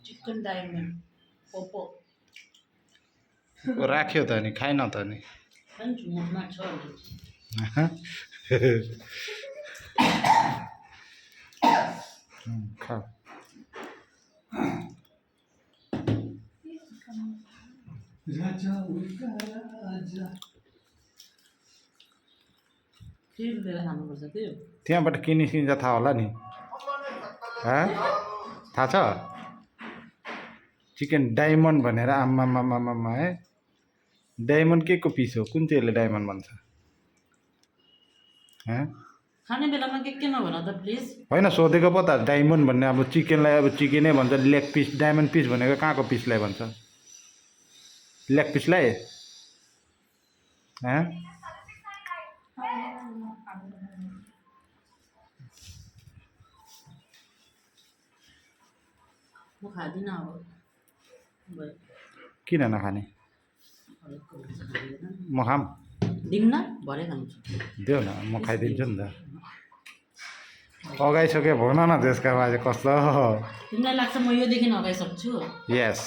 chicken diamond Poopó राख्यो त नि खाइन त नि खान्छु मुखमा छ खा फेरि लिएर खानुपर्छ त्यो त्यहाँबाट किनिसिन्छ थाहा होला नि थाहा छ चिकन डायमन्ड भनेर आम्मामामामा है डायमन्ड के को पिस हो कुन चाहिँले डायमन्ड भन्छ खाने बेलामा के नभन त प्लिज होइन सोधेको पो त डायमन्ड भन्ने अब चिकनलाई अब चिकनै भन्छ लेग पिस डायमन्ड पिस भनेको कहाँको पिसलाई भन्छ लेग पिसलाई म खाँदिनँ अब किन नखाने म खाम दिन्न भरे खान्छु देऊ न म खाइदिन्छु नि त अगाइसक्यो भन न त्यसका बाजे कस्तो तिमीलाई लाग्छ म योदेखि अगाइसक्छु यस